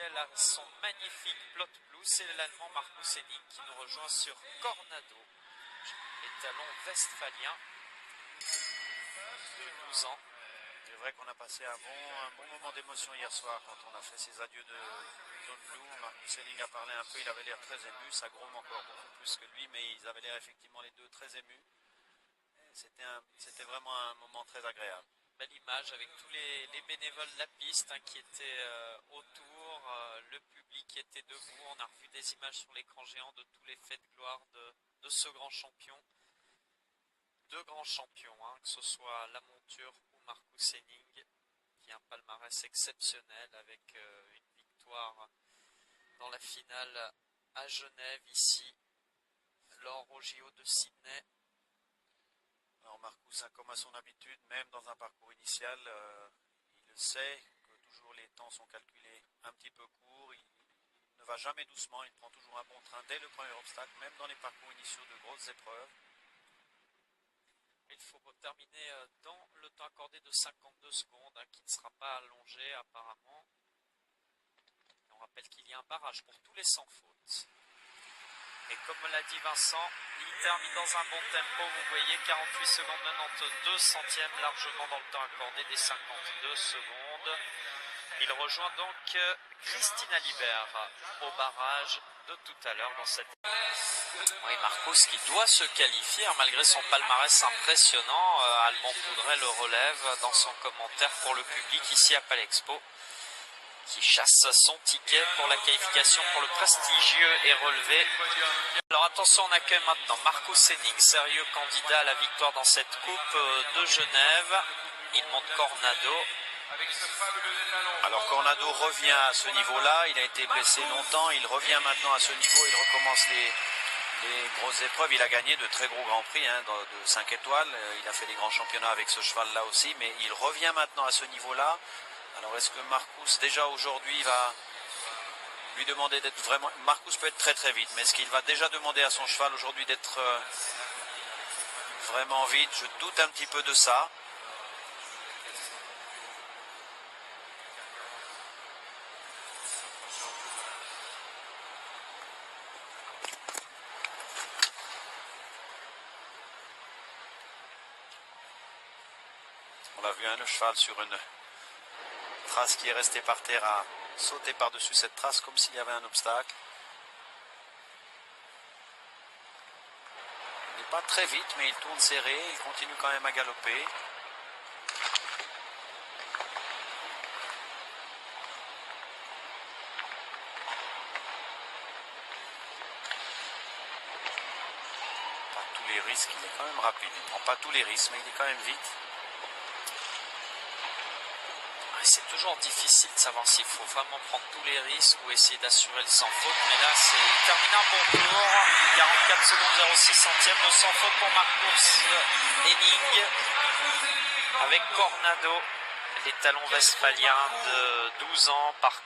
ciel à son magnifique plot blue. C'est l'Allemand Marcus Hennig qui nous rejoint sur Cornado, étalon westphalien de 12 ans. C'est vrai qu'on a passé un bon moment d'émotion hier soir quand on a fait ses adieux de zone blue. Marcus Hennig a parlé un peu, il avait l'air très ému, ça gronde encore beaucoup plus que lui, mais ils avaient l'air effectivement les deux très émus. C'était vraiment un moment très agréable. Belle image avec tous les bénévoles de la piste qui étaient autour, le public qui était debout. On a revu des images sur l'écran géant de tous les faits de gloire de ce grand champion. Deux grands champions, que ce soit la monture ou Marcus Hennig, qui a un palmarès exceptionnel avec une victoire dans la finale à Genève, ici, l'or au JO de Sydney. Alors Marcus, comme à son habitude, même dans un parcours initial, il le sait que toujours les temps sont calculés un petit peu courts. Il ne va jamais doucement, il prend toujours un bon train dès le premier obstacle, même dans les parcours initiaux de grosses épreuves. Il faut terminer dans le temps accordé de 52 secondes, qui ne sera pas allongé apparemment. Et on rappelle qu'il y a un barrage pour tous les sans faute. Et comme l'a dit Vincent, il termine dans un bon tempo, vous voyez, 48 secondes 92 centièmes, largement dans le temps accordé des 52 secondes. Il rejoint donc Christina Libert au barrage de tout à l'heure dans cette... Oui, Marcus qui doit se qualifier, malgré son palmarès impressionnant. Alban Poudret le relève dans son commentaire pour le public ici à Palexpo, qui chasse son ticket pour la qualification pour le prestigieux et relevé. Alors attention, on accueille maintenant Marcus Hennig, sérieux candidat à la victoire dans cette coupe de Genève. Il monte Cornado. Alors Cornado revient à ce niveau-là, il a été blessé longtemps, il revient maintenant à ce niveau, il recommence les grosses épreuves. Il a gagné de très gros grands prix de 5 étoiles, il a fait des grands championnats avec ce cheval-là aussi, mais il revient maintenant à ce niveau-là. Alors est-ce que Marcus déjà aujourd'hui va lui demander d'être vraiment... Marcus peut être très très vite, mais est-ce qu'il va déjà demander à son cheval aujourd'hui d'être vraiment vite? Je doute un petit peu de ça. On a vu le cheval sur une trace qui est restée par terre à sauter par-dessus cette trace comme s'il y avait un obstacle. Il n'est pas très vite, mais il tourne serré, il continue quand même à galoper. Pas tous les risques, il est quand même rapide. Il ne prend pas tous les risques, mais il est quand même vite. C'est toujours difficile de savoir s'il faut vraiment prendre tous les risques ou essayer d'assurer le sans faute. Mais là, c'est terminé un bon tour. 44 secondes 06 centièmes. Le sans faute pour Marcus Hennig avec Cornado, l'étalon westphalien de 12 ans par